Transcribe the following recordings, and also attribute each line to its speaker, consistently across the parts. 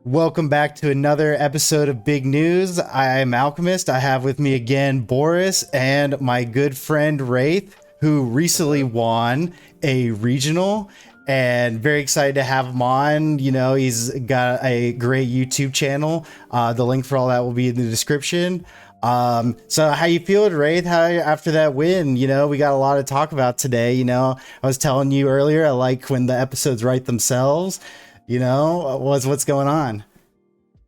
Speaker 1: Welcome back to another episode of Big News. I'm Alchemist. I have with me again Boris and my good friend Wraith, who
Speaker 2: What's
Speaker 1: recently
Speaker 2: up?
Speaker 1: won a regional, and very excited to have him on. You know, he's got a great YouTube channel. The link for all that will be in the description. So how you feeling, Wraith? How after that win? You know, we got a lot to talk about today. You know, I was telling you earlier, I like when the episodes write themselves. You know, what's going on?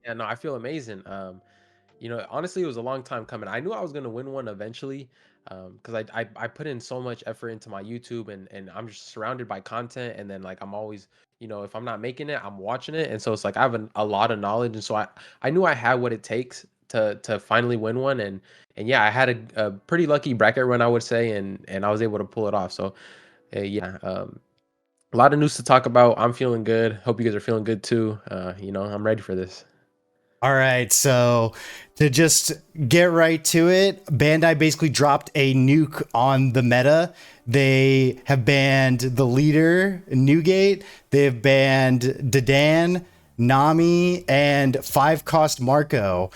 Speaker 2: Yeah, no, I feel amazing. Honestly, it was a long time coming. I knew I was gonna win one eventually, because I put in so much effort into my YouTube and I'm just surrounded by content, and then like I'm always, if I'm not making it, I'm watching it, and so it's like I have a lot of knowledge, and so I knew I had what it takes to finally win one, and yeah, I had a pretty lucky bracket run, I would say, and I was able to pull it off. So yeah, a lot of news to talk about. I'm feeling good. Hope you guys are feeling good too. I'm ready for this.
Speaker 1: All right, so to just get right to it, Bandai basically dropped a nuke on the meta. They have banned the leader, Newgate. They've banned Dadan, Nami, and five cost Marco,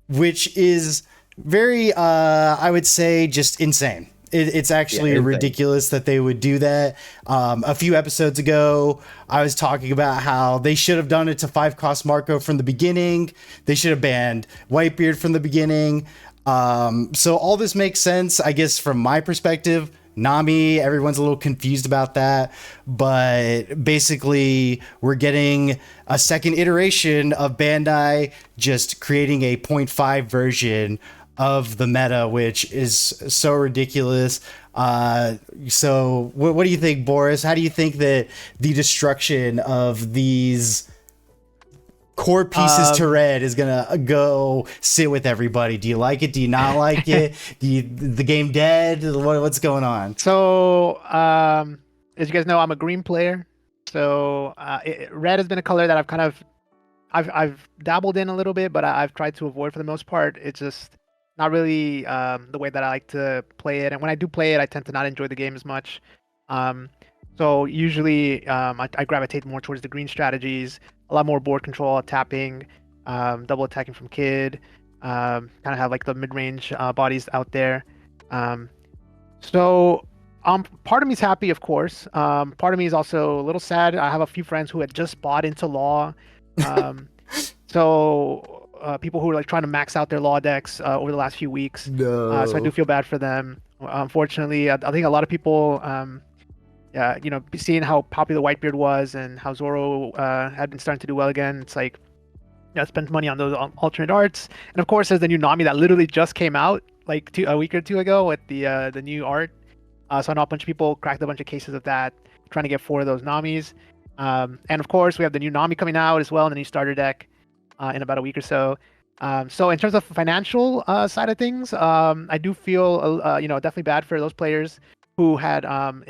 Speaker 1: which is very, I would say, just insane. It's
Speaker 2: Yeah,
Speaker 1: actually
Speaker 2: insane.
Speaker 1: ridiculous that they would do that. A few episodes ago, I was talking about how they should have done it to five cost Marco from the beginning. They should have banned Whitebeard from the beginning. So all this makes sense, I guess, from my perspective. Nami, everyone's a little confused about that, but basically, we're getting a second iteration of Bandai just creating a point 0.5 version of the meta, which is so ridiculous. So what do you think, Boris? How do you think that the destruction of these core pieces to
Speaker 3: Um,
Speaker 1: red is gonna go sit with everybody? Do you like it? Do you not like it? The game dead? What's going on?
Speaker 3: so, as you guys know, I'm a green player. So, red has been a color that I've dabbled in a little bit, but I've tried to avoid for the most part. It's just not really the way that I like to play it. And when I do play it, I tend to not enjoy the game as much. Um, so usually, I gravitate more towards the green strategies, a lot more board control, tapping, double attacking from kid. Kind of have like the mid-range bodies out there. Um, So, part of me is happy, of course. Part of me is also a little sad. I have a few friends who had just bought into Law. Um, people who are like trying to max out their Law decks over the last few weeks. So I do
Speaker 1: No.
Speaker 3: feel bad for them. Unfortunately, I think a lot of people, seeing how popular Whitebeard was and how Zoro had been starting to do well again, it's like, spend money on those alternate arts. And of course, there's the new Nami that literally just came out like a week or two ago with the new art. So I know a bunch of people cracked a bunch of cases of that, trying to get four of those Namis. And of course, we have the new Nami coming out as well in the new starter deck in about a week or so. So in terms of financial side of things, I do feel definitely bad for those players who had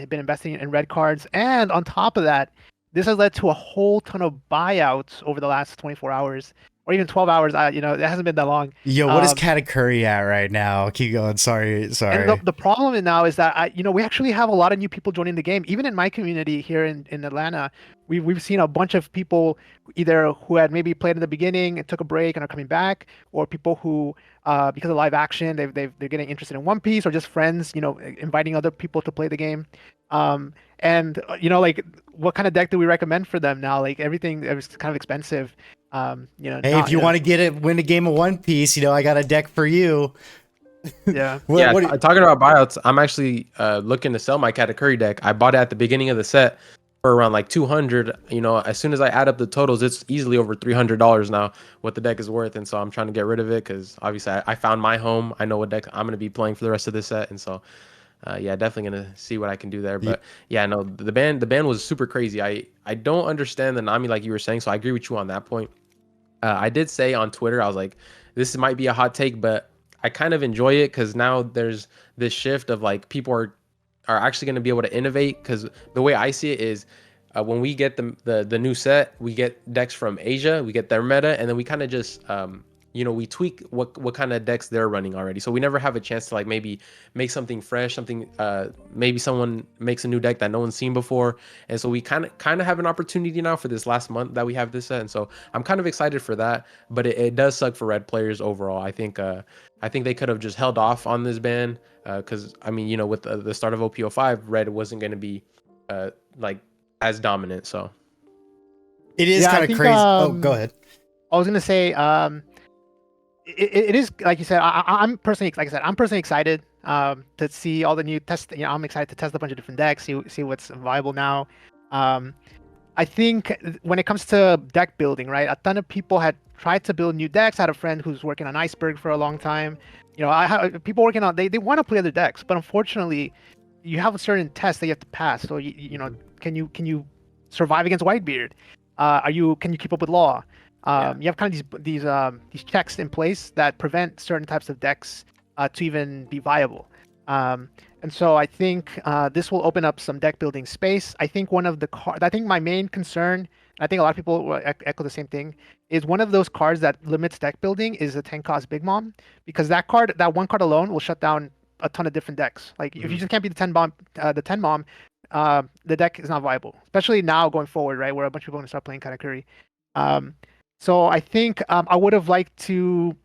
Speaker 3: been investing in red cards, and on top of that, this has led to a whole ton of buyouts over the last 24 hours or even 12 hours. It hasn't been that long.
Speaker 1: Yo, what is
Speaker 3: Um,
Speaker 1: Katakuri at right now? Keep going. Sorry,
Speaker 3: and the,
Speaker 1: sorry.
Speaker 3: the problem now is that we actually have a lot of new people joining the game. Even in my community here in Atlanta, we've seen a bunch of people either who had maybe played in the beginning and took a break and are coming back, or people who because of live action they're getting interested in One Piece, or just friends inviting other people to play the game. Like what kind of deck do we recommend for them now? Like everything is kind of expensive.
Speaker 1: Hey, if
Speaker 3: Not
Speaker 1: you want to win a game of One Piece, you know I got a deck for you.
Speaker 3: yeah.
Speaker 1: What?
Speaker 2: Yeah,
Speaker 1: What?
Speaker 2: talking about buyouts, I'm actually looking to sell my Katakuri deck. I bought it at the beginning of the set for around like 200. As soon as I add up the totals, it's easily over $300 now what the deck is worth, and so I'm trying to get rid of it because obviously I found my home. I know what deck I'm going to be playing for the rest of this set, and so yeah, definitely gonna see what I can do there. But yeah, no, the ban was super crazy. I don't understand the Nami like you were saying, so I agree with you on that point. I did say on Twitter, I was like, this might be a hot take, but I kind of enjoy it because now there's this shift of like people are actually going to be able to innovate. Because the way I see it is, when we get the new set, we get decks from Asia, we get their meta, and then we kind of just we tweak what kind of decks they're running already. So we never have a chance to like maybe make something fresh, something maybe someone makes a new deck that no one's seen before. And so we kind of have an opportunity now for this last month that we have this set. And so I'm kind of excited for that. But it does suck for red players overall. I think they could have just held off on this ban because I mean, with the start of OPO5, red wasn't going to be like as dominant. So
Speaker 1: It is
Speaker 3: Yeah, I
Speaker 1: kind of
Speaker 3: think,
Speaker 1: crazy. Oh, go ahead.
Speaker 3: I was gonna say, it is like you said. I'm personally, like I said, I'm personally excited to see all the new tests. I'm excited to test a bunch of different decks, see what's viable now. Um, I think when it comes to deck building, right? A ton of people had tried to build new decks. I had a friend who's working on Iceberg for a long time. I have people working on. They want to play other decks, but unfortunately, you have a certain test that you have to pass. So can you survive against Whitebeard? Can you keep up with Law? You have kind of these checks in place that prevent certain types of decks to even be viable. And so I think this will open up some deck building space. I think I think my main concern, and I think a lot of people will echo the same thing, is one of those cards that limits deck building is a 10 cost Big Mom, because that one card alone will shut down a ton of different decks. Like if you just can't beat the 10 Mom, the deck is not viable, especially now going forward, right? Where a bunch of people are going to start playing Katakuri. So I think I would have liked to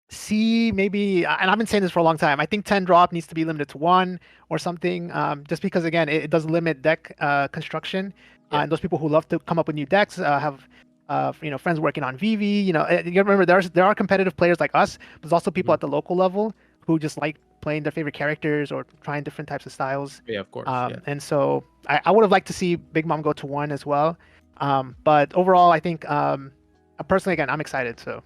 Speaker 3: see maybe, and I've been saying this for a long time, I think 10 drop needs to be limited to 1 or something, just because again it does limit deck construction. And those people who love to come up with new decks have friends working on VV. You remember there are competitive players like us, but there's also people at the local level who just like playing their favorite characters or trying different types of styles.
Speaker 2: Yeah, of course.
Speaker 3: And so I would have liked to see Big Mom go to 1 as well. But overall, I think personally, again, I'm excited. So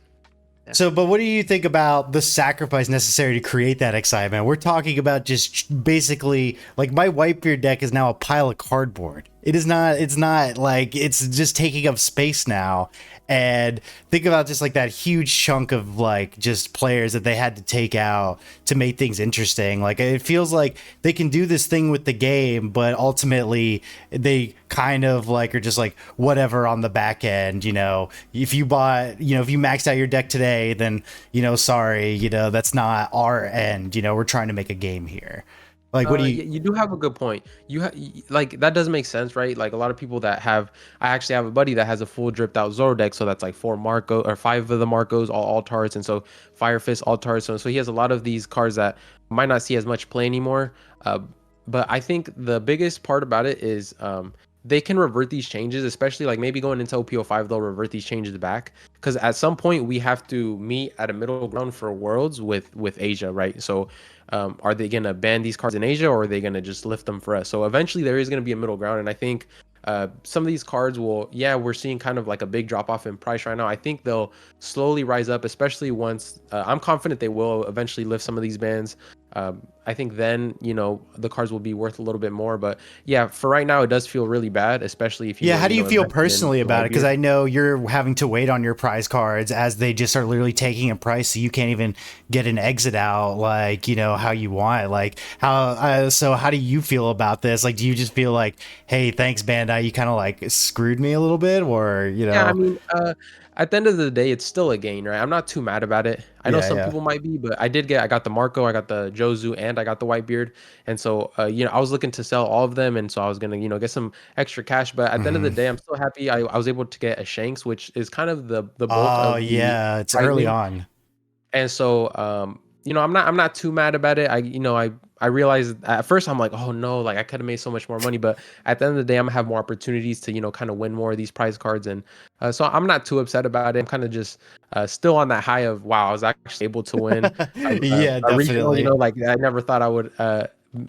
Speaker 1: So, but what do you think about the sacrifice necessary to create that excitement? We're talking about just basically, like, my Whitebeard deck is now a pile of cardboard. It's not like it's just taking up space now. And think about just like that huge chunk of like just players that they had to take out to make things interesting. Like it feels like they can do this thing with the game, but ultimately they kind of like are just like whatever on the back end. If you maxed out your deck today, then sorry, that's not our end. We're trying to make a game here. Like, what do
Speaker 2: you do have a good point. Like that does make sense, right? Like a lot of people I actually have a buddy that has a full dripped out Zoro deck, so that's like 5 of the Marcos, all Altards, and so Fire Fist Altards. So he has a lot of these cards that might not see as much play anymore. But I think the biggest part about it is they can revert these changes, especially like maybe going into OPO5, they'll revert these changes back, because at some point we have to meet at a middle ground for Worlds with Asia, right? So are they going to ban these cards in Asia, or are they going to just lift them for us? So eventually there is going to be a middle ground, and I think some of these cards we're seeing kind of like a big drop off in price right now. I think they'll slowly rise up, especially once I'm confident they will eventually lift some of these bans. I think then the cards will be worth a little bit more, but yeah, for right now it does feel really bad, especially if you
Speaker 1: how do you feel
Speaker 2: invest
Speaker 1: personally
Speaker 2: in
Speaker 1: about it? Because
Speaker 2: Whitebeard.
Speaker 1: I know you're having to wait on your prize cards as they just are literally taking a price, so you can't even get an exit out like how you want. Like how do you feel about this? Like, do you just feel like, hey, thanks Bandai, you kind of like screwed me a little bit, or
Speaker 2: Yeah, I mean, at the end of the day, it's still a gain, right? I'm not too mad about it. I know some
Speaker 1: yeah.
Speaker 2: people might be, but I got the Marco, I got the Jozu, and I got the Whitebeard. And so, I was looking to sell all of them, and so I was gonna, get some extra cash. But at the end of the
Speaker 1: Mhm.
Speaker 2: day, I'm still happy. I was able to get a Shanks, which is kind of the bulk
Speaker 1: Oh
Speaker 2: of the
Speaker 1: yeah, it's
Speaker 2: prize
Speaker 1: early
Speaker 2: link.
Speaker 1: on.
Speaker 2: And so, I'm not too mad about it. I realized at first I'm like, oh no, like I could have made so much more money, but at the end of the day, I'm gonna have more opportunities to kind of win more of these prize cards, and so I'm not too upset about it. I'm kind of just still on that high of wow, I was actually able to win
Speaker 1: Yeah,
Speaker 2: a regional.
Speaker 1: definitely.
Speaker 2: Like I never thought I would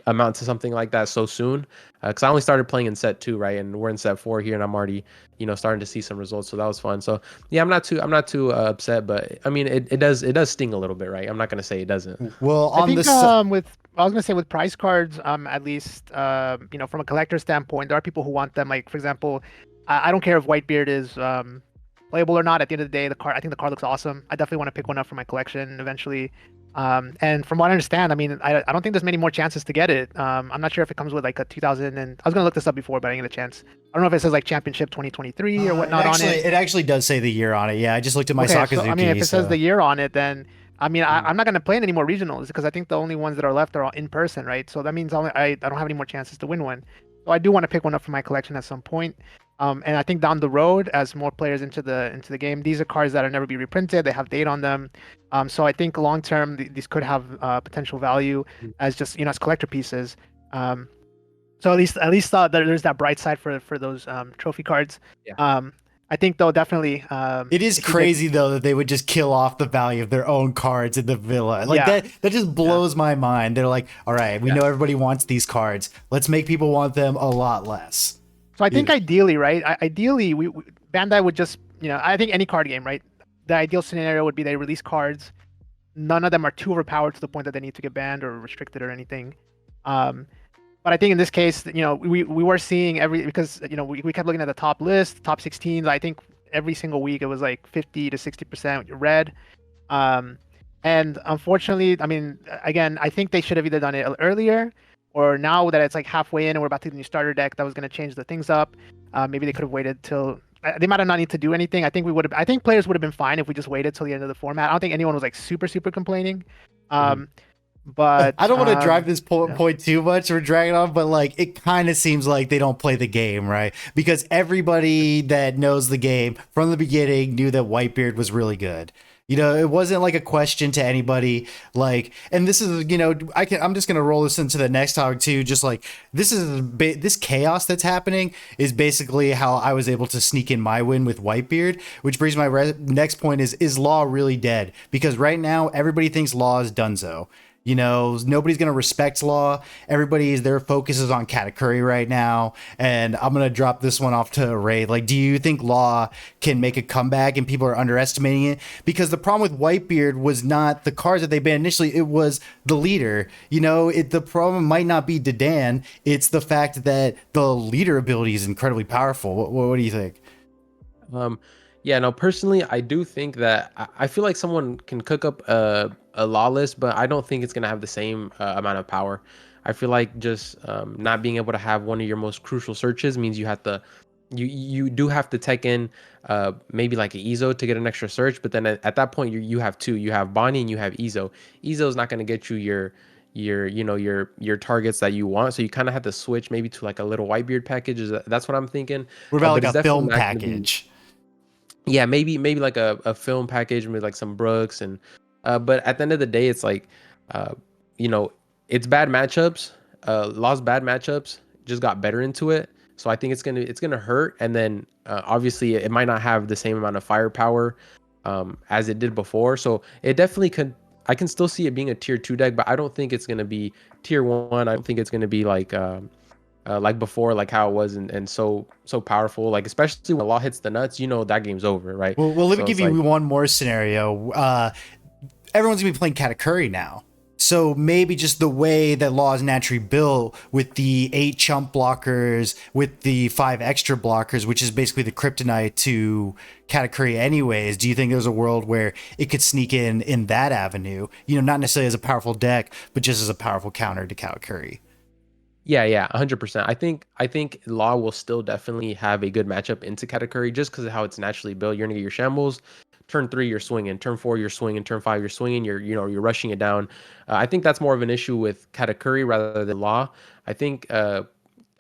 Speaker 2: amount to something like that so soon, because I only started playing in set 2, right, and we're in set 4 here, and I'm already starting to see some results, so that was fun. So yeah, I'm not too upset, but I mean it does sting a little bit, right? I'm not gonna say it doesn't.
Speaker 1: Well,
Speaker 3: I
Speaker 1: on
Speaker 3: think
Speaker 1: this.
Speaker 3: I was gonna say with prize cards, at least from a collector standpoint, there are people who want them. Like for example, I don't care if Whitebeard is playable or not. At the end of the day, I think the card looks awesome. I definitely want to pick one up for my collection eventually. And from what I understand, I mean, I don't think there's many more chances to get it. I'm not sure if it comes with like a 2000, and I was gonna look this up before, but I didn't get a chance. I don't know if it says like Championship 2023 or
Speaker 1: It
Speaker 3: whatnot on
Speaker 1: actually
Speaker 3: it.
Speaker 1: it actually does say the year on it. Yeah, I just looked at my
Speaker 3: Okay, so I mean, if
Speaker 1: Sakazuki.
Speaker 3: it says the
Speaker 1: So
Speaker 3: year on it, then I mean,
Speaker 2: Mhm.
Speaker 3: I'm not gonna play in any more regionals because I think the only ones that are left are all in person, right? So that means I don't have any more chances to win one. So I do want to pick one up for my collection at some point. And I think down the road, as more players into the game, these are cards that will never be reprinted. They have date on them. So I think long term, these could have potential value as just as collector pieces. Um, so at least there's that bright side for those trophy cards.
Speaker 2: Yeah.
Speaker 3: I think though definitely
Speaker 1: it is
Speaker 3: if you get
Speaker 1: crazy though that they would just kill off the value of their own cards in the villa. Like
Speaker 3: yeah
Speaker 1: that just blows my mind. They're like, all right, we
Speaker 2: Yeah.
Speaker 1: know everybody wants these cards. Let's make people want them a lot less.
Speaker 3: So I think
Speaker 1: Yeah.
Speaker 3: ideally, right? Ideally, we Bandai would just, I think any card game, right? The ideal scenario would be they release cards. None of them are too overpowered to the point that they need to get banned or restricted or anything. Um, but I think in this case, we were seeing because we kept looking at the top list, top 16s. I think every single week it was like 50 to 60% red. Um, and unfortunately, I mean, again, I think they should have either done it earlier or now that it's like halfway in and we're about to do the new starter deck, that was going to change the things up. Maybe they could have waited till they might have not need to do anything. I think we would have. I think players would have been fine if we just waited till the end of the format. I don't think anyone was like super complaining.
Speaker 2: Mhm.
Speaker 3: But
Speaker 1: I don't want to drive this
Speaker 3: yeah.
Speaker 1: point too much or drag it on, but like it kind of seems like they don't play the game, right? Because everybody that knows the game from the beginning knew that Whitebeard was really good. It wasn't like a question to anybody. Like, and this is, I'm just gonna roll this into the next topic too. Just like this chaos that's happening is basically how I was able to sneak in my win with Whitebeard. Which brings my next point: is Law really dead? Because right now everybody thinks Law is Dunzo. Nobody's gonna respect Law. Their focus is on Katakuri right now, and I'm gonna drop this one off to Ray. Like, do you think Law can make a comeback and people are underestimating it? Because the problem with Whitebeard was not the cards that they banned initially; it was the leader. The problem might not be Dedan; it's the fact that the leader ability is incredibly powerful. What do you think?
Speaker 2: Yeah, no, personally, I do think that I feel like someone can cook up a lawless, but I don't think it's gonna have the same amount of power. I feel like just not being able to have one of your most crucial searches means you do have to tech in maybe like an Ezo to get an extra search, but then at that point you have two. You have Bonnie and you have Ezo. Ezo is not gonna get you your targets that you want, so you kind of have to switch maybe to like a little Whitebeard package. That's what I'm thinking.
Speaker 1: What about
Speaker 2: But
Speaker 1: like
Speaker 2: it's
Speaker 1: a
Speaker 2: definitely
Speaker 1: film
Speaker 2: not gonna be.
Speaker 1: package?
Speaker 2: Yeah, maybe like a film package with like some Brooks and but at the end of the day it's like uh you know it's bad matchups. Lost bad matchups just got better into it, so I think it's gonna hurt. And then obviously it might not have the same amount of firepower as it did before, so it definitely could. I can still see it being a tier 2 deck, but I don't think it's gonna be tier 1. I don't think it's gonna be like before, like how it was, and so powerful. Like especially when Law hits the nuts, that game's over, right?
Speaker 1: Well, let me
Speaker 2: So
Speaker 1: give
Speaker 2: it's
Speaker 1: you
Speaker 2: like,
Speaker 1: one more scenario. Everyone's gonna be playing Katakuri now. So maybe just the way that Law is naturally built with the 8 chump blockers, with the 5 extra blockers, which is basically the kryptonite to Katakuri anyways. Do you think there's a world where it could sneak in that avenue? Not necessarily as a powerful deck, but just as a powerful counter to Katakuri.
Speaker 2: yeah, 100%. I think Law will still definitely have a good matchup into Katakuri just because of how it's naturally built. You're gonna get your shambles. Turn 3, you're swinging. Turn 4, you're swinging. Turn 5, you're swinging. You're rushing it down. I think that's more of an issue with Katakuri rather than Law. I think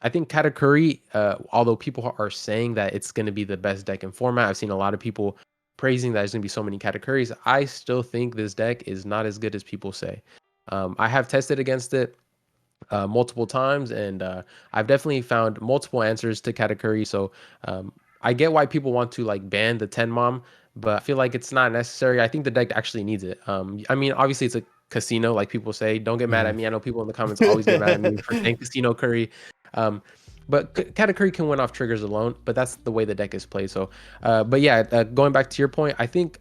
Speaker 2: Katakuri, although people are saying that it's going to be the best deck in format, I've seen a lot of people praising that there's going to be so many Katakuris. I still think this deck is not as good as people say. I have tested against it multiple times, and I've definitely found multiple answers to Katakuri. So I get why people want to like ban the 10 mom, but I feel like it's not necessary. I think the deck actually needs it. I mean, obviously it's a casino, like people say. Don't get mad at me. I know people in the comments always get mad at me for saying casino curry. Um, but Katakuri can win off triggers alone, but that's the way the deck is played. So, but yeah, going back to your point, I think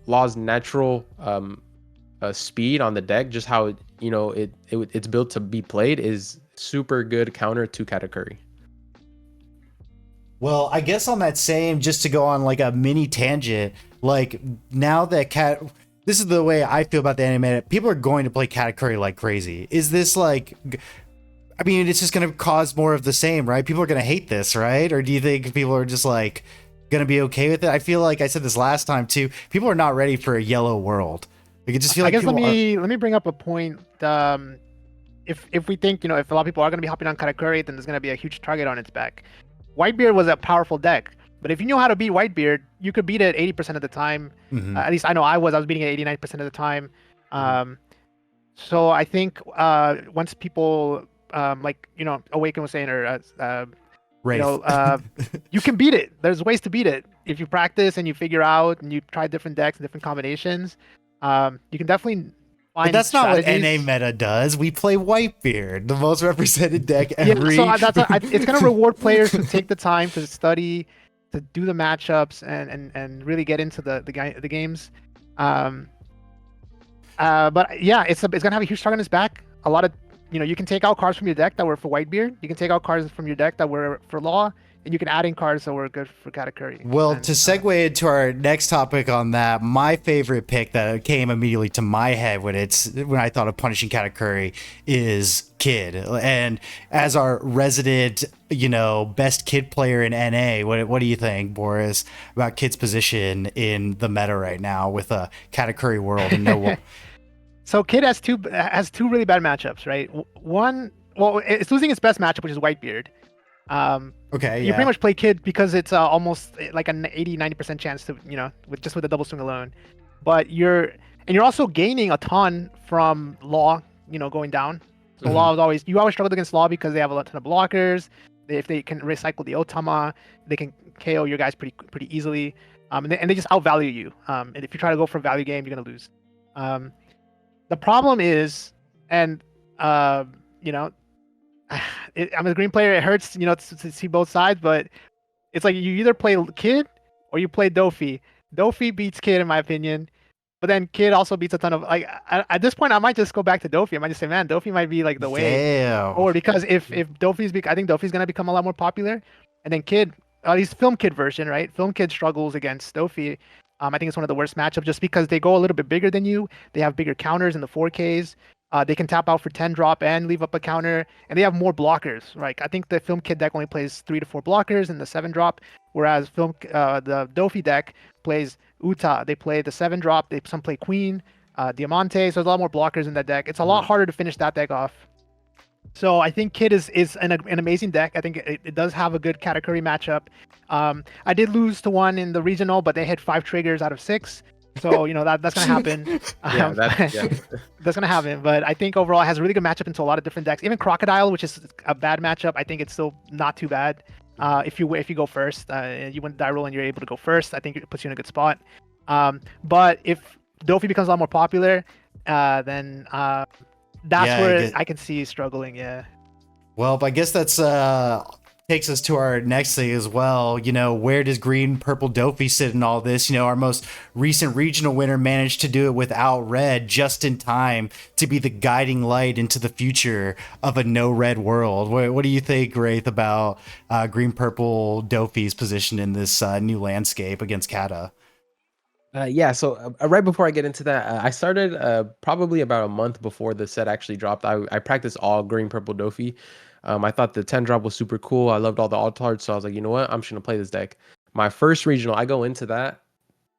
Speaker 2: Law's natural speed on the deck, just how it's built to be played, is super good counter to Katakuri.
Speaker 1: Well, I guess on that same, just to go on like a mini tangent, like now that this is the way I feel about the anime. People are going to play Katakuri like crazy. Is this like? I mean, it's just going to cause more of the same, right? People are going to hate this, right? Or do you think people are just like going to be okay with it? I feel like I said this last time too. People are not ready for a yellow world. Like, I just feel like
Speaker 3: I guess let
Speaker 1: people
Speaker 3: me bring up a point. If we think, you know, if a lot of people are going to be hopping on Katakuri, then there's going to be a huge target on its back. Whitebeard was a powerful deck, but if you know how to beat Whitebeard, you could beat it 80% of the time. At least I know I was beating it 89% of the time. So I think once people like, you know, Awaken was saying, or you
Speaker 1: Wraith.
Speaker 3: know, you can beat it. There's ways to beat it if you practice and you figure out and you try different decks and different combinations. You can definitely
Speaker 1: But
Speaker 3: find
Speaker 1: that's not what
Speaker 3: strategies.
Speaker 1: NA meta does. We play Whitebeard, the most represented deck every.
Speaker 3: Yeah, so it's going to reward players who take the time to study, to do the matchups, and really get into the games. But yeah, it's going to have a huge target on its back. A lot of, you know, you can take out cards from your deck that were for Whitebeard. You can take out cards from your deck that were for Law, and you can add in cards that were good for Katakuri.
Speaker 1: Well,
Speaker 3: And,
Speaker 1: to segue into our next topic on that, my favorite pick that came immediately to my head when I thought of punishing Katakuri is Kid. And as our resident, you know, best Kid player in NA, what do you think, Boris, about Kid's position in the meta right now with a Katakuri world and no?
Speaker 3: So Kid has two really bad matchups, right? One, well, it's losing its best matchup, which is Whitebeard.
Speaker 1: Okay,
Speaker 3: You pretty much play Kid because it's almost like an 80-90% chance to, you know, with the double swing alone. But you're also gaining a ton from Law, you know, going down. So Law is you always struggle against Law because they have a ton of blockers. If they can recycle the Otama, they can KO your guys pretty easily. And they just outvalue you. And if you try to go for a value game, you're gonna lose. The problem is, and you know, I'm a green player. It hurts, you know, to see both sides, but it's like you either play Kid or you play Dofi. Dofi beats Kid in my opinion, but then Kid also beats a ton of at this point I might just go back to Dofi. I might just say, man, Dofi might be like the way. Or because if Dofi's I think Dofi's gonna become a lot more popular, and then Kid, at least Film Kid version, right? Film Kid struggles against Dofi. I think it's one of the worst matchups just because they go a little bit bigger than you. They have bigger counters in the 4Ks. They can tap out for 10 drop and leave up a counter, and they have more blockers. Right? I think the Film Kid deck only plays 3 to 4 blockers in the 7 drop, whereas the Dofi deck plays Uta. They play the 7 drop. Some play Queen, Diamante. So there's a lot more blockers in that deck. It's a lot harder to finish that deck off. So I think Kid is an amazing deck. I think it does have a good Katakuri matchup. I did lose to one in the regional, but they hit 5 triggers out of 6. So, you know, that's going to happen. That's going to happen. But I think overall it has a really good matchup into a lot of different decks. Even Crocodile, which is a bad matchup, I think it's still not too bad. If you go first, you win die roll and you're able to go first, I think it puts you in a good spot. But if Dofi becomes a lot more popular, then that's where I can see struggling. Yeah.
Speaker 1: Well, I guess that's takes us to our next thing as well. You know, where does green purple Dofi sit in all this? You know, our most recent regional winner managed to do it without red just in time to be the guiding light into the future of a no red world. What do you think, Wraith, about green purple Dofi's position in this new landscape against Kata?
Speaker 2: Yeah, so right before I get into that, I started probably about a month before the set actually dropped. I practiced all green purple Dofi. I thought the 10 drop was super cool. I loved all the alt arts, so I was like, you know what, I'm just gonna play this deck. My first regional, I go into that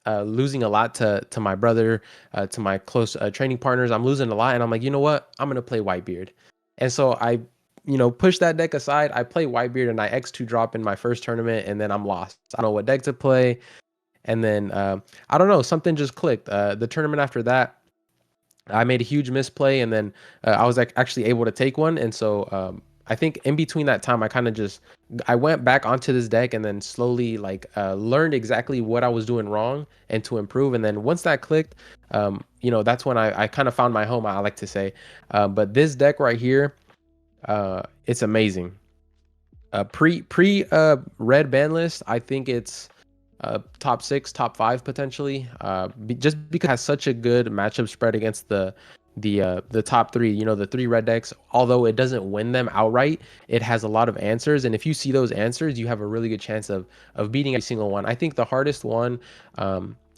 Speaker 2: losing a lot to my brother, to my close training partners. I'm losing a lot, and I'm like, you know what, I'm gonna play Whitebeard. And so I, you know, push that deck aside. I play Whitebeard and I X2 drop in my first tournament, and then I'm lost. I don't know what deck to play. And then I don't know, something just clicked. The tournament after that, I made a huge misplay, and then I was actually able to take one. And so I think in between that time, I went back onto this deck and then slowly learned exactly what I was doing wrong and to improve. And then once that clicked, you know, that's when I kind of found my home, I like to say. But this deck right here, it's amazing. Pre red ban list, I think it's top 6, top 5 potentially. Just because it has such a good matchup spread against the top 3, you know, the 3 red decks. Although it doesn't win them outright, it has a lot of answers, and if you see those answers, you have a really good chance of beating every single one. I think the hardest one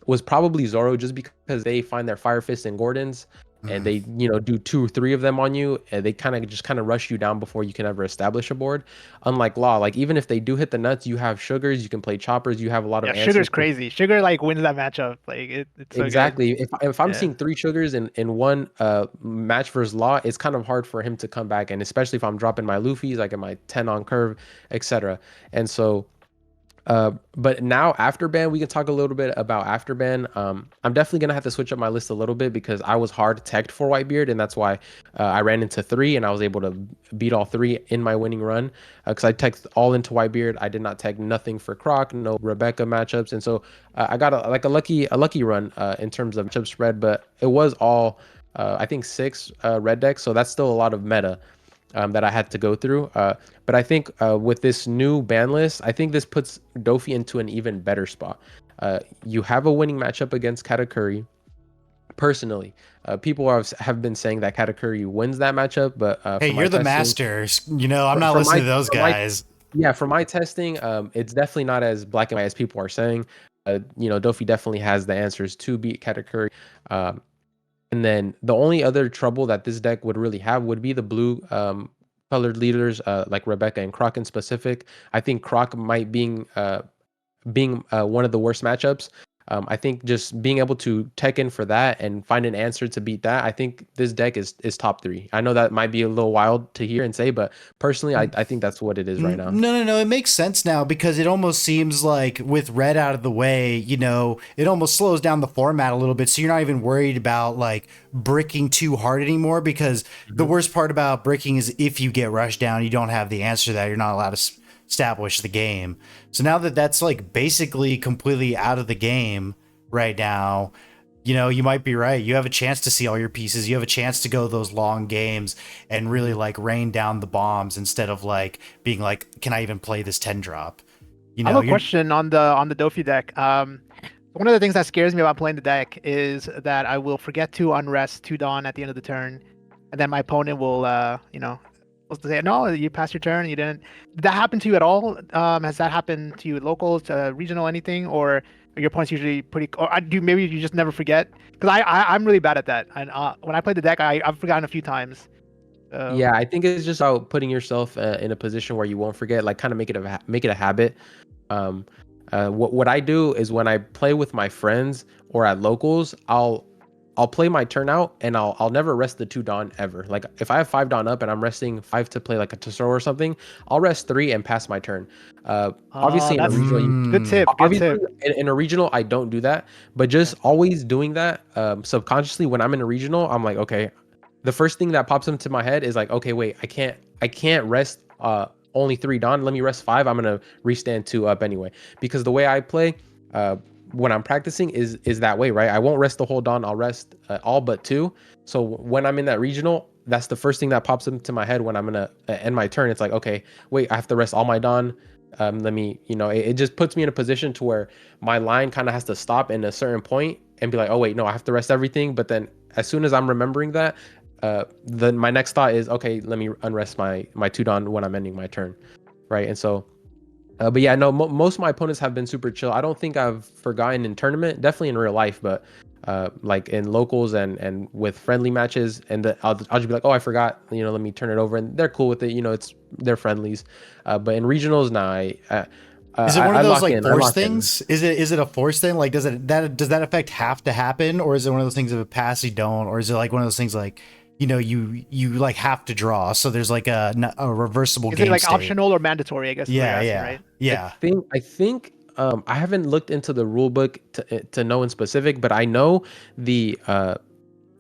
Speaker 2: was probably Zoro, just because they find their Fire Fist and Gordons, and they do 2 or 3 of them on you, and they kind of rush you down before you can ever establish a board. Unlike Law, like even if they do hit the nuts, you have Sugars, you can play Choppers, you have a lot of
Speaker 3: Yeah,
Speaker 2: answers.
Speaker 3: Sugar's crazy. Sugar like wins that matchup. Like it's so good.
Speaker 2: Exactly. If I'm
Speaker 3: Yeah.
Speaker 2: seeing 3 Sugars in one match versus Law, it's kind of hard for him to come back, and especially if I'm dropping my Luffy's, like in my 10 on curve, etc. And so but now after ban, we can talk a little bit about after ban. I'm definitely gonna have to switch up my list a little bit because I was hard teched for Whitebeard, and that's why I ran into 3 and I was able to beat all 3 in my winning run. Because I teched all into Whitebeard, I did not tech nothing for Croc, no Rebecca matchups, and so I got a lucky run in terms of matchup spread, but it was all I think 6 red decks, so that's still a lot of meta. That I had to go through. But I think with this new ban list, I think this puts Dofi into an even better spot. You have a winning matchup against Katakuri. Personally, people have been saying that Katakuri wins that matchup, but
Speaker 1: hey, you're the masters. I'm not listening to those guys.
Speaker 2: For my testing, it's definitely not as black and white as people are saying. Dofi definitely has the answers to beat Katakuri. And then the only other trouble that this deck would really have would be the blue colored leaders, like Rebecca and Croc in specific. I think Croc might being one of the worst matchups. I think just being able to tech in for that and find an answer to beat that, I think this deck is top 3. I know that might be a little wild to hear and say, but personally, I think that's what it is right now.
Speaker 1: No. It makes sense now because it almost seems like with red out of the way, it almost slows down the format a little bit. So you're not even worried about like bricking too hard anymore because the worst part about bricking is if you get rushed down, you don't have the answer to that. You're not allowed to establish the game. So now that that's like basically completely out of the game right now, you might be right. You have a chance to see all your pieces. You have a chance to go those long games and really like rain down the bombs instead of like being like, can I even play this 10 drop?
Speaker 3: I have a question on the Dofi deck. One of the things that scares me about playing the deck is that I will forget to unrest 2 Dawn at the end of the turn, and then my opponent will will say, no, you passed your turn, you didn't. Did that happen to you at all? Has that happened to you at locals, regional, anything, or are your points usually pretty? Or maybe you just never forget? Because I'm really bad at that, and when I play the deck, I've forgotten a few times.
Speaker 2: Yeah, I think it's just about putting yourself in a position where you won't forget, like kind of make it a habit. What I do is when I play with my friends or at locals, I'll play my turn out and I'll never rest the 2 Dawn ever. Like if I have 5 Dawn up and I'm resting 5 to play like a Tesoro or something, I'll rest 3 and pass my turn. Obviously in a regional,
Speaker 3: good tip.
Speaker 2: In a regional, I don't do that, but just always doing that subconsciously when I'm in a regional, I'm like, okay, the first thing that pops into my head is like, okay, wait, I can't rest only 3 Dawn. Let me rest 5. I'm gonna restand 2 up anyway, because the way I play when I'm practicing is that way, right? I won't rest the whole Dawn. I'll rest all but 2. So when I'm in that regional, that's the first thing that pops into my head when I'm gonna end my turn. It's like, okay, wait, I have to rest all my Dawn. Let me, it just puts me in a position to where my line kind of has to stop in a certain point and be like, oh wait, no, I have to rest everything. But then as soon as I'm remembering that, then my next thought is, okay, let me unrest my 2 Dawn when I'm ending my turn, right? And so but yeah, no, most of my opponents have been super chill. I don't think I've forgotten in tournament, definitely in real life, but like in locals and with friendly matches, and I'll just be like, oh, I forgot, let me turn it over, and they're cool with it. It's their friendlies. But in regionals, nah,
Speaker 1: is it one of those like force things? Is it a force thing? Like does that effect have to happen, or is it one of those things if it passes you don't, or is it like one of those things like you like have to draw, so there's like a reversible game. Is it
Speaker 3: like
Speaker 1: state.
Speaker 3: Optional or mandatory, I guess?
Speaker 1: Yeah.
Speaker 2: I think I haven't looked into the rule book to know in specific, but I know the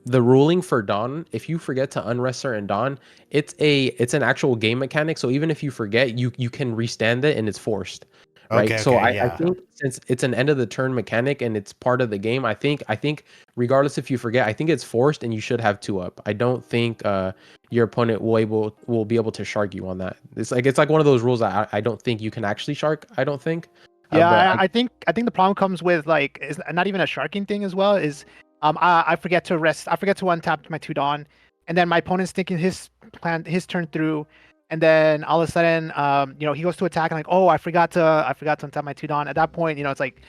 Speaker 2: ruling for Dawn, if you forget to unrest certain Dawn, it's an actual game mechanic. So even if you forget, you can restand it and it's forced. Right.
Speaker 1: Okay,
Speaker 2: so
Speaker 1: I
Speaker 2: think since it's an end of the turn mechanic and it's part of the game, I think regardless if you forget, I think it's forced and you should have 2 up. I don't think your opponent will be able to shark you on that. It's like one of those rules that I don't think you can actually shark. I don't think.
Speaker 3: Yeah, I think the problem comes with like is not even a sharking thing as well. Is I forget to rest. I forget to untap my 2 Dawn, and then my opponent's thinking his turn through. And then all of a sudden, he goes to attack and like, oh, I forgot to untap my 2 Dawn. At that point, it's like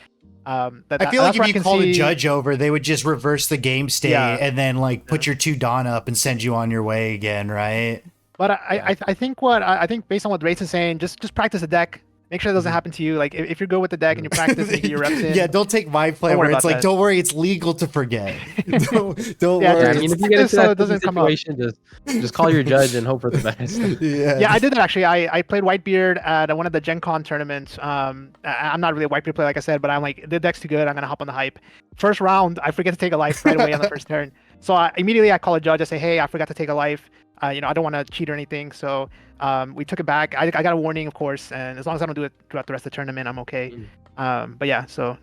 Speaker 1: I feel like
Speaker 3: that's where
Speaker 1: if
Speaker 3: I
Speaker 1: you
Speaker 3: can
Speaker 1: called a
Speaker 3: see-
Speaker 1: judge over, they would just reverse the game state
Speaker 3: Yeah.
Speaker 1: and then like put your 2 Dawn up and send you on your way again, right?
Speaker 3: But
Speaker 2: Yeah.
Speaker 3: I think I think based on what Race is saying, just practice the deck. Make sure it doesn't happen to you. Like if you're good with the deck and you practice and you get your reps in.
Speaker 1: Yeah, don't take my plan
Speaker 3: Don't worry
Speaker 1: where it's
Speaker 3: about
Speaker 1: like,
Speaker 3: that.
Speaker 1: don't worry, it's legal to forget. don't
Speaker 3: Yeah,
Speaker 1: worry.
Speaker 2: Yeah, I mean, if you get into
Speaker 3: so
Speaker 2: that
Speaker 3: it doesn't come up.
Speaker 2: situation, just call your judge and hope for the best.
Speaker 1: Yeah.
Speaker 3: Yeah, I did that actually. I played Whitebeard at one of the Gen Con tournaments. I'm not really a Whitebeard player, like I said, but I'm like, the deck's too good. I'm gonna hop on the hype. First round, I forget to take a life right away on the first turn. So immediately I call a judge. I say, hey, I forgot to take a life. I don't want to cheat or anything. So we took it back. I got a warning, of course, and as long as I don't do it throughout the rest of the tournament, I'm okay. But yeah, so.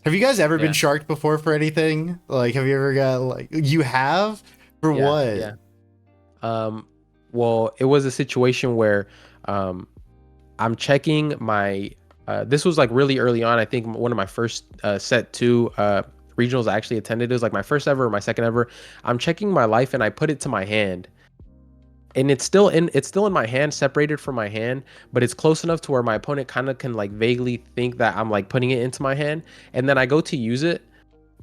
Speaker 1: Have you guys ever
Speaker 2: Yeah.
Speaker 1: been sharked before for anything? Like, have you ever got like you have for what?
Speaker 2: Yeah. Well, it was a situation where I'm checking my this was like really early on. I think one of my first set 2 regionals I actually attended. It was like my first ever or my second ever. I'm checking my life and I put it to my hand. And it's still in my hand, separated from my hand, but it's close enough to where my opponent kind of can like vaguely think that I'm like putting it into my hand. And then I go to use it,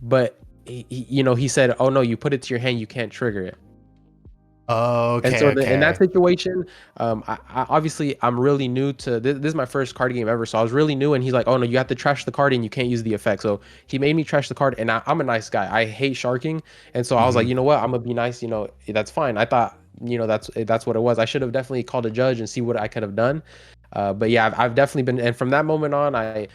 Speaker 2: but he said, "Oh no, you put it to your hand, you can't trigger it."
Speaker 1: Oh, okay.
Speaker 2: And so
Speaker 1: okay.
Speaker 2: in that situation, I obviously I'm really new to this. This is my first card game ever, so I was really new. And he's like, "Oh no, you have to trash the card and you can't use the effect." So he made me trash the card, and I'm a nice guy. I hate sharking, and so I was like, you know what, I'm gonna be nice. That's fine. I thought, that's what it was. I should have definitely called a judge and see what I could have done. But yeah, I've definitely been, and from that moment on, I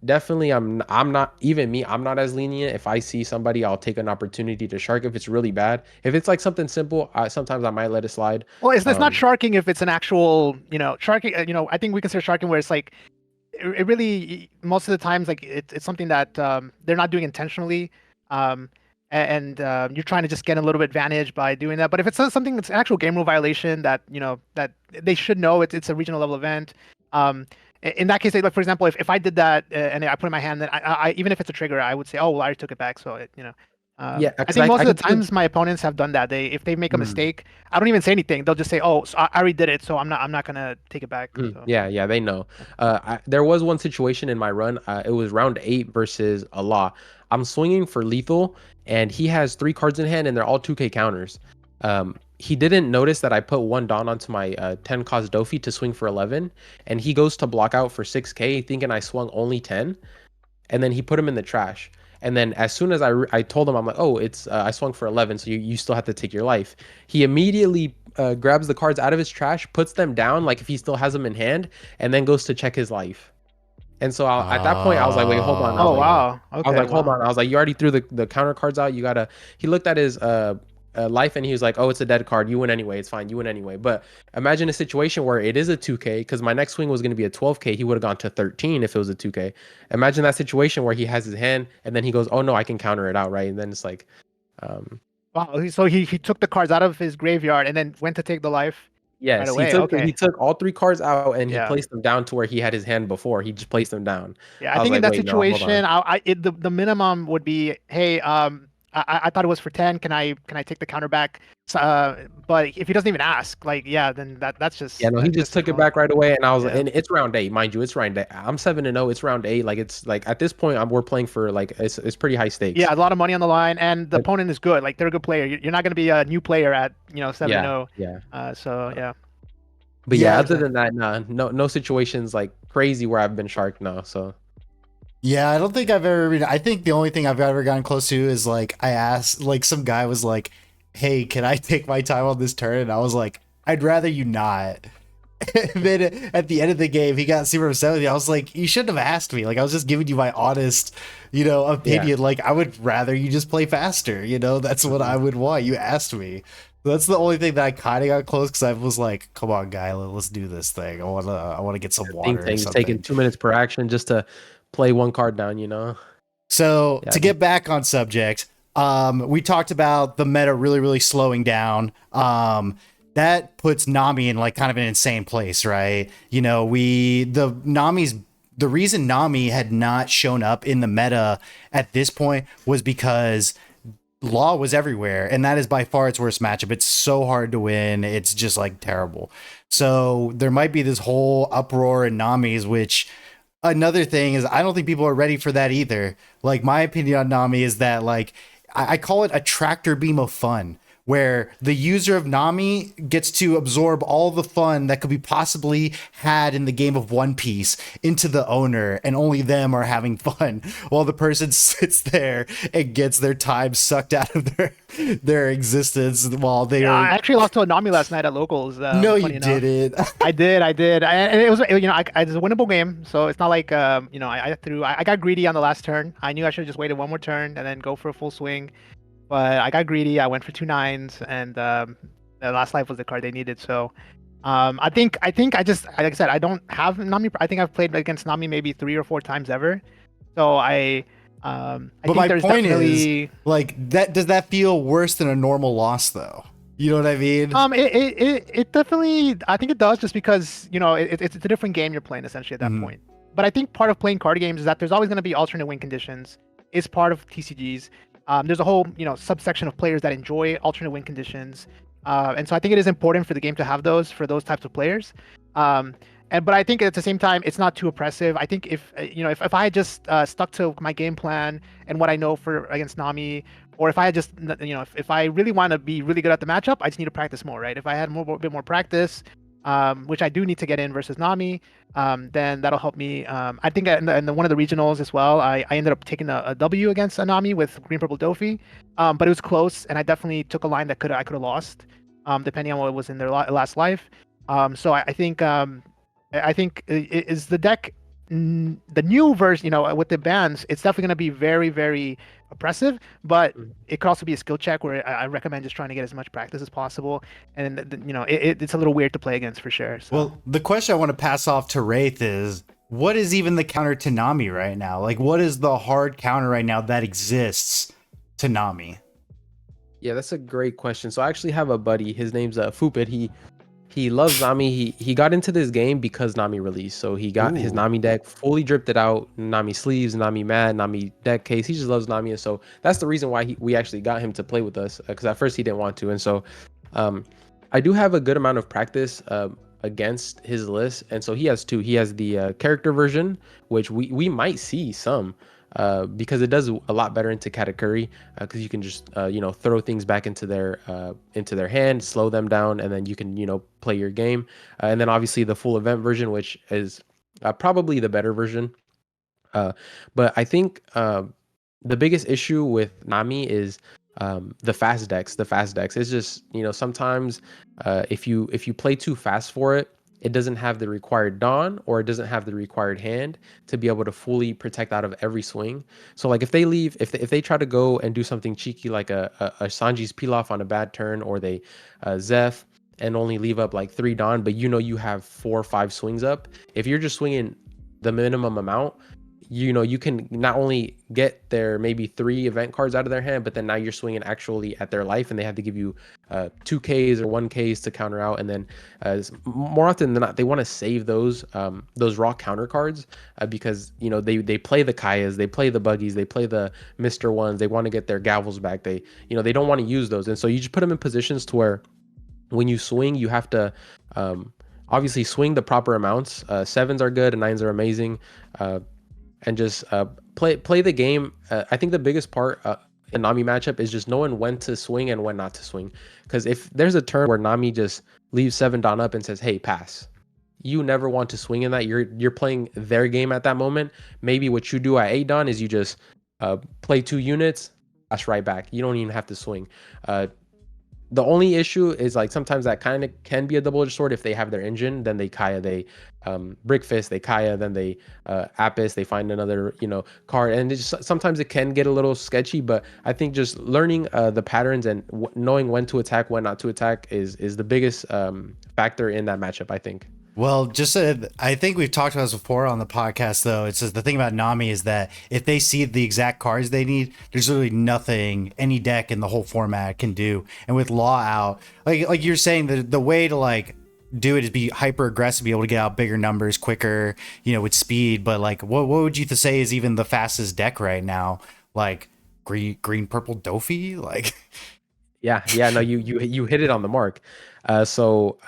Speaker 2: definitely I'm not even me. I'm not as lenient. If I see somebody, I'll take an opportunity to shark if it's really bad. If it's like something simple, sometimes I might let it slide.
Speaker 3: Well, it's not sharking if it's an actual, sharking. I think we consider sharking where it's like, it really most of the times like it's something that they're not doing intentionally, and you're trying to just get a little bit advantage by doing that. But if it's something that's an actual game rule violation that that they should know it's a regional level event. In that case, like for example, if I did that and I put it in my hand, then I even if it's a trigger, I would say, oh, well, I already took it back. So
Speaker 2: Yeah,
Speaker 3: I
Speaker 2: 'cause
Speaker 3: think most
Speaker 2: I
Speaker 3: of the
Speaker 2: can think-
Speaker 3: times my opponents have done that. If they make a mistake, I don't even say anything. They'll just say, "Oh, so I already did it, so I'm not gonna take it back." So.
Speaker 2: Yeah, they know. There was one situation in my run. It was round 8 versus Allah. I'm swinging for lethal, and he has 3 cards in hand, and they're all 2K counters. He didn't notice that I put 1 Dawn onto my 10 cost Dofi to swing for 11, and he goes to block out for 6K, thinking I swung only 10, and then he put him in the trash. And then as soon as I told him, I'm like, oh, it's I swung for 11, so you still have to take your life. He immediately grabs the cards out of his trash, puts them down like if he still has them in hand, and then goes to check his life. And so at that point, I was like, wait, hold on. I was
Speaker 3: Oh
Speaker 2: like,
Speaker 3: wow. Okay.
Speaker 2: I was like, hold
Speaker 3: wow.
Speaker 2: on. I was like, you already threw the counter cards out. You gotta. He looked at his life and he was like, oh, it's a dead card. You win anyway. It's fine. You win anyway. But imagine a situation where it is a 2K, because my next swing was going to be a 12K. He would have gone to 13 if it was a 2K. Imagine that situation where he has his hand and then he goes, oh no, I can counter it out, right? And then it's like,
Speaker 3: Wow. So he took the cards out of his graveyard and then went to take the life.
Speaker 2: yes,
Speaker 3: Right away,
Speaker 2: he took
Speaker 3: okay.
Speaker 2: he took all 3 cards out and he
Speaker 3: Yeah.
Speaker 2: placed them down to where he had his hand before. He just placed them down.
Speaker 3: Yeah,
Speaker 2: I
Speaker 3: I
Speaker 2: was
Speaker 3: think in
Speaker 2: like,
Speaker 3: that
Speaker 2: wait, no, hold on.
Speaker 3: situation, the minimum would be, hey, I thought it was for 10. Can I take the counter back? So, but if he doesn't even ask, like, yeah, then that's just.
Speaker 2: Yeah, no, he
Speaker 3: that's
Speaker 2: just took it
Speaker 3: wrong.
Speaker 2: back right away, and I was,
Speaker 3: Yeah.
Speaker 2: and it's round 8, mind you, it's round 8. I'm 7-0. It's round 8. Like it's like at this point, we're playing for like it's pretty high stakes.
Speaker 3: Yeah, a lot of money on the line, and the
Speaker 2: But-
Speaker 3: opponent is good. Like they're a good player. You're not going to be a new player at 7-0.
Speaker 2: Yeah.
Speaker 3: So yeah.
Speaker 2: But yeah,
Speaker 1: Yeah,
Speaker 2: other than that, no situations like crazy where I've been sharked. No, so
Speaker 1: Yeah, I don't think I've ever been. I think the only thing I've ever gotten close to is like I asked, like some guy was like, "Hey, can I take my time on this turn?" And I was like, "I'd rather you not." And then at the end of the game, he got super upset with me. I was like, "You shouldn't have asked me. Like, I was just giving you my honest, opinion. Like, I would rather you just play faster. That's what I would want. You asked me." That's the only thing that I kind of got close because I was like, "Come on, guy, let's do this thing. I wanna get some water or
Speaker 2: things
Speaker 1: something."
Speaker 2: taking 2 minutes per action just to play 1 card down.
Speaker 1: So
Speaker 2: Yeah,
Speaker 1: to get back on subject, we talked about the meta really, really slowing down. That puts Nami in like kind of an insane place, right? The reason Nami had not shown up in the meta at this point was because Law was everywhere, and that is by far its worst matchup. It's so hard to win. It's just like terrible. So there might be this whole uproar in Nami's, which another thing is I don't think people are ready for that either. Like my opinion on Nami is that like I call it a tractor beam of fun, where the user of Nami gets to absorb all the fun that could be possibly had in the game of One Piece into the owner, and only them are having fun, while the person sits there and gets their time sucked out of their existence while they
Speaker 3: Yeah, I
Speaker 1: are.
Speaker 3: actually lost to a Nami last night at locals.
Speaker 1: No, you
Speaker 3: Funny enough.
Speaker 1: didn't.
Speaker 3: I did. And it was, it's a winnable game, so it's not like, I got greedy on the last turn. I knew I should have just waited one more turn and then go for a full swing, but I got greedy. I went for 2 9s, and the last life was the card they needed. So, I just, like I said, I don't have Nami. I think I've played against Nami maybe 3 or 4 times ever. So I
Speaker 1: But
Speaker 3: think
Speaker 1: my
Speaker 3: there's
Speaker 1: point
Speaker 3: definitely.
Speaker 1: is, like, that does that feel worse than a normal loss, though? You know what I mean?
Speaker 3: It definitely, I think it does, just because it's a different game you're playing essentially at that
Speaker 1: Mhm.
Speaker 3: point. But I think part of playing card games is that there's always going to be alternate win conditions. It's part of TCGs. There's a whole subsection of players that enjoy alternate win conditions, and so I think it is important for the game to have those for those types of players. But I think at the same time it's not too oppressive. I think if I had just stuck to my game plan and what I know for against Nami, or if I had just if I really want to be really good at the matchup, I just need to practice more, right? If I had a bit more practice, which I do need to get in versus Nami, then that'll help me. I think in one of the regionals as well, I ended up taking a W against a Nami with green purple Dofi, but it was close, and I definitely took a line that I could have lost, depending on what was in their last life. So I think is the deck, the new version, with the bans, it's definitely going to be very, very oppressive, but it could also be a skill check where I recommend just trying to get as much practice as possible. And it's a little weird to play against for sure. So.
Speaker 1: Well, the question I want to pass off to Wraith is, what is even the counter to Nami right now? Like, what is the hard counter right now that exists to Nami?
Speaker 2: Yeah, that's a great question. So I actually have a buddy. His name's Fupid. He loves Nami. He got into this game because Nami released. So he got his
Speaker 1: Ooh.
Speaker 2: Nami deck, fully dripped it out. Nami sleeves, Nami mat, Nami deck case. He just loves Nami, and so that's the reason why we actually got him to play with us. Because at first he didn't want to, and so I do have a good amount of practice against his list, and so he has two. He has the character version, which we might see some. Because it does a lot better into Katakuri, because you can just throw things back into their hand, slow them down, and then you can play your game. And then obviously the full event version, which is probably the better version. But I think the biggest issue with Nami is the fast decks. The fast decks. It's just sometimes if you play too fast for it, it doesn't have the required dawn, or it doesn't have the required hand to be able to fully protect out of every swing. So like if they try to go and do something cheeky like a Sanji's Pilaf on a bad turn, or they Zeph and only leave up like 3 dawn, but you have 4 or 5 swings up. If you're just swinging the minimum amount, you can not only get their maybe 3 event cards out of their hand, but then now you're swinging actually at their life, and they have to give you 2Ks or 1Ks to counter out. And then more often than not, they want to save those raw counter cards, because they play the Kayas, they play the Buggies, they play the Mr. Ones, they want to get their Gavels back. They don't want to use those, and so you just put them in positions to where when you swing, you have to obviously swing the proper amounts. 7s are good and 9s are amazing. And just play the game. I think the biggest part in Nami matchup is just knowing when to swing and when not to swing. Because if there's a turn where Nami just leaves 7 dawn up and says, "Hey, pass," you never want to swing in that. You're playing their game at that moment. Maybe what you do at 8 dawn is you just play 2 units, pass right back. You don't even have to swing. The only issue is like sometimes that kind of can be a double-edged sword. If they have their engine, then they Kaya, they Brickfist, they Kaya, then they Apis, they find another card, and sometimes it can get a little sketchy. But I think just learning the patterns and knowing when to attack, when not to attack is the biggest factor in that matchup, I think.
Speaker 1: Well, I think we've talked about this before on the podcast, though. It's just the thing about Nami is that if they see the exact cards they need, there's literally nothing any deck in the whole format can do. And with Law out, like you're saying, the way to like do it is be hyper aggressive, be able to get out bigger numbers quicker, with speed. But like, what would you say is even the fastest deck right now? Like green purple Dofi, like.
Speaker 2: Yeah, no, you hit it on the mark. So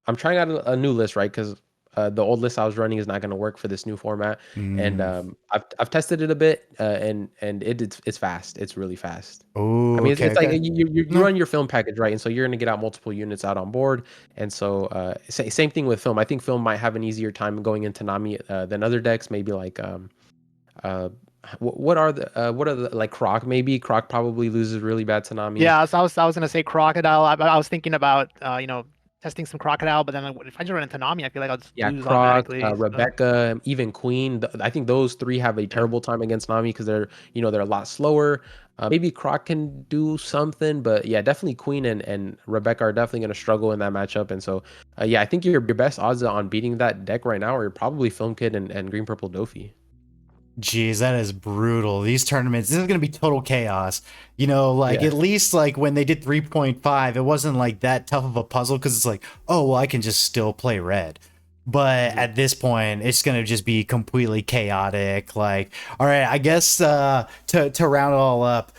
Speaker 2: I'm trying out a new list, right? Because the old list I was running is not going to work for this new format. And I've tested it a bit, and it's fast. It's really fast.
Speaker 1: Oh,
Speaker 2: I mean,
Speaker 1: okay,
Speaker 2: it's like
Speaker 1: okay.
Speaker 2: you
Speaker 1: No.
Speaker 2: run your film package, right? And so you're going to get out multiple units out on board. And so same thing with film. I think film might have an easier time going into Nami than other decks. Maybe like uh, what are the like Croc? Maybe Croc probably loses really bad to Nami.
Speaker 3: Yeah, so I was gonna say Crocodile. I was thinking about testing some Crocodile, but then if I just run into Nami, I feel like I'll just
Speaker 2: Yeah,
Speaker 3: lose
Speaker 2: Croc,
Speaker 3: automatically. So.
Speaker 2: Rebecca, even Queen. I think those three have a terrible time against Nami because they're a lot slower. Maybe Croc can do something, but yeah, definitely Queen and Rebecca are definitely going to struggle in that matchup. And so, yeah, I think your best odds on beating that deck right now are probably Film Kid and Green Purple Dofi.
Speaker 1: Jeez, that is brutal. These tournaments, this is going to be total chaos. You know, like
Speaker 2: Yeah.
Speaker 1: at least like when they did 3.5, it wasn't like that tough of a puzzle because it's like, oh, well, I can just still play red. But at this point, it's going to just be completely chaotic. Like, all right, I guess to round it all up,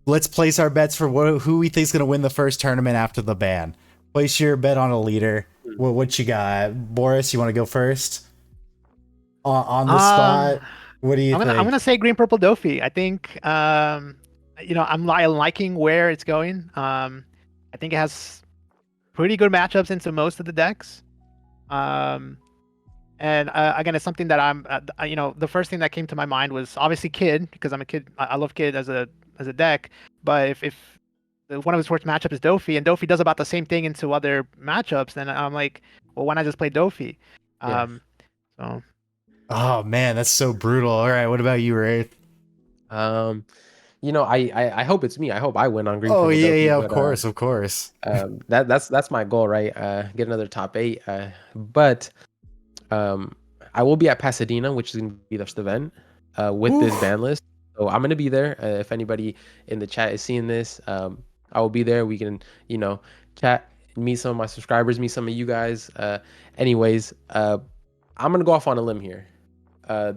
Speaker 1: let's place our bets for who we think is going to win the first tournament after the ban. Place your bet on a leader. What you got? Boris, you want to go first? On the spot? What do you think?
Speaker 3: I'm gonna say Green Purple Dofi. I think I'm liking where it's going. I think it has pretty good matchups into most of the decks. And again, it's something that the first thing that came to my mind was obviously Kid, because I'm a Kid. I love Kid as a deck. But if one of his worst matchups is Dofi, and Dofi does about the same thing into other matchups, then I'm like, well, why not just play Dofi?
Speaker 2: Yeah.
Speaker 3: So.
Speaker 1: Oh man, that's so brutal. All right, what about you, Wraith?
Speaker 2: I hope it's me. I hope I win on Green
Speaker 1: Oh
Speaker 2: Purple
Speaker 1: yeah,
Speaker 2: Dofi,
Speaker 1: yeah,
Speaker 2: but,
Speaker 1: of course.
Speaker 2: that's my goal, right? Get another top 8. But I will be at Pasadena, which is gonna be the first event with this ban list. So I'm gonna be there. If anybody in the chat is seeing this, I will be there. We can, chat, meet some of my subscribers, meet some of you guys. Anyways, I'm gonna go off on a limb here.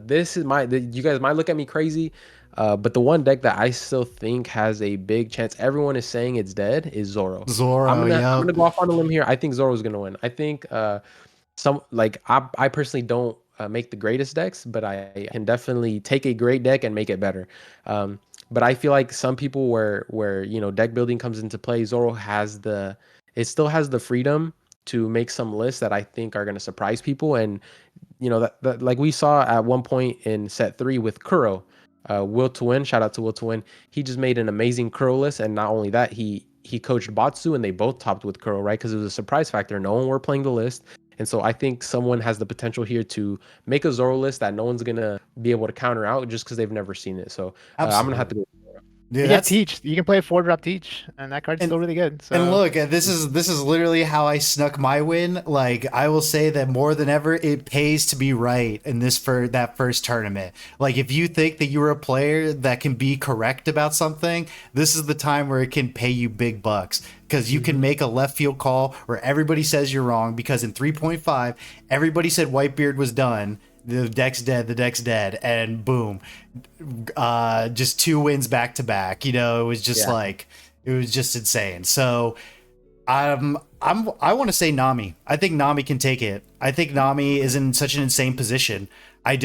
Speaker 2: This is you guys might look at me crazy, but the one deck that I still think has a big chance, everyone is saying it's dead, is Zoro. I'm gonna go off on a limb here. I think Zoro's gonna win. I think I personally don't make the greatest decks, but I can definitely take a great deck and make it better. But I feel like some people where deck building comes into play, Zoro still has the freedom to make some lists that I think are going to surprise people. And that like we saw at one point in set 3 with Kuro, Will to Win, shout out to Will to Win. He just made an amazing Kuro list, and not only that, he coached Batsu, and they both topped with Kuro, right? Because it was a surprise factor. No one were playing the list. And so I think someone has the potential here to make a Zoro list that no one's going to be able to counter out just because they've never seen it. So I'm going to have to go.
Speaker 1: Dude,
Speaker 3: Yeah, Teach. You can play a 4-drop Teach, and that card's still really good. So.
Speaker 1: And look, this is literally how I snuck my win. Like, I will say that more than ever, it pays to be right in that first tournament. Like, if you think that you're a player that can be correct about something, this is the time where it can pay you big bucks. Because you can make a left field call where everybody says you're wrong. Because in 3.5, everybody said Whitebeard was done. The deck's dead, and boom, just 2 wins back to back. It was just it was just insane. So I want to say Nami. I think Nami can take it. I think Nami is in such an insane position. I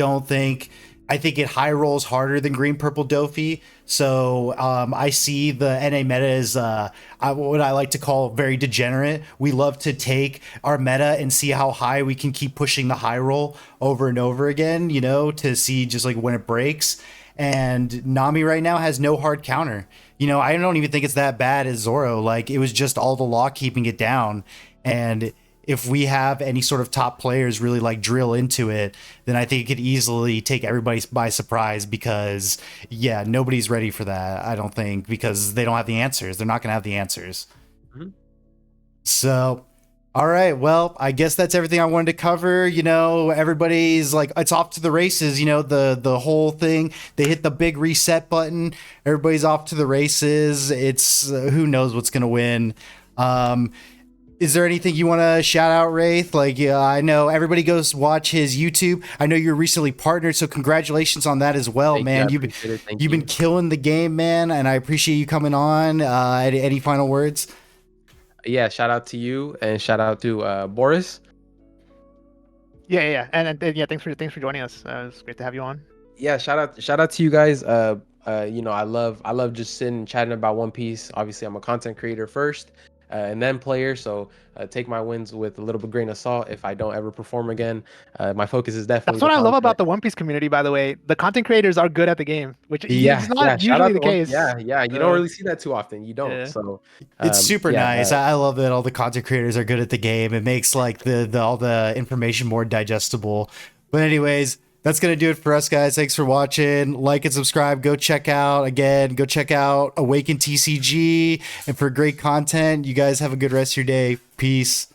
Speaker 1: think it high rolls harder than Green Purple Dofi. So I see the NA meta as what I like to call very degenerate. We love to take our meta and see how high we can keep pushing the high roll over and over again, to see just like when it breaks. And Nami right now has no hard counter. I don't even think it's that bad as Zoro. Like, it was just all the law keeping it down. And if we have any sort of top players really like drill into it, then I think it could easily take everybody by surprise because, yeah, nobody's ready for that, I don't think, because they don't have the answers. They're not going to have the answers. Mm-hmm. So, all right, well, I guess that's everything I wanted to cover. Everybody's like, it's off to the races. The whole thing, they hit the big reset button. Everybody's off to the races. It's who knows what's going to win. Is there anything you want to shout out, Wraith? Like, I know everybody goes watch his YouTube. I know you're recently partnered, so congratulations on that as well, man. You've been killing the game, man, and I appreciate you coming on. Any final words?
Speaker 2: Yeah, shout out to you and shout out to Boris.
Speaker 3: Yeah. And yeah, thanks for joining us. It was great to have you on.
Speaker 2: Yeah, shout out to you guys. You know, I love just sitting and chatting about One Piece. Obviously, I'm a content creator first, and then player. So take my wins with a little bit grain of salt. If I don't ever perform again, my focus is definitely
Speaker 3: That's
Speaker 2: the
Speaker 3: what I love
Speaker 2: content.
Speaker 3: about the One Piece community, by the way. The content creators are good at the game, which
Speaker 2: Yeah,
Speaker 3: is
Speaker 2: yeah.
Speaker 3: not
Speaker 2: Shout
Speaker 3: usually
Speaker 2: out
Speaker 3: the
Speaker 2: to one.
Speaker 3: case.
Speaker 2: Yeah. You don't
Speaker 3: So
Speaker 2: really see that too often. You don't.
Speaker 3: yeah.
Speaker 2: So,
Speaker 1: It's super
Speaker 2: yeah.
Speaker 1: nice. I love that all the content creators are good at the game. It makes like the all the information more digestible. But anyways, that's gonna do it for us, guys. Thanks for watching. Like and subscribe. Go check out Awaken TCG. And for great content, you guys have a good rest of your day. Peace.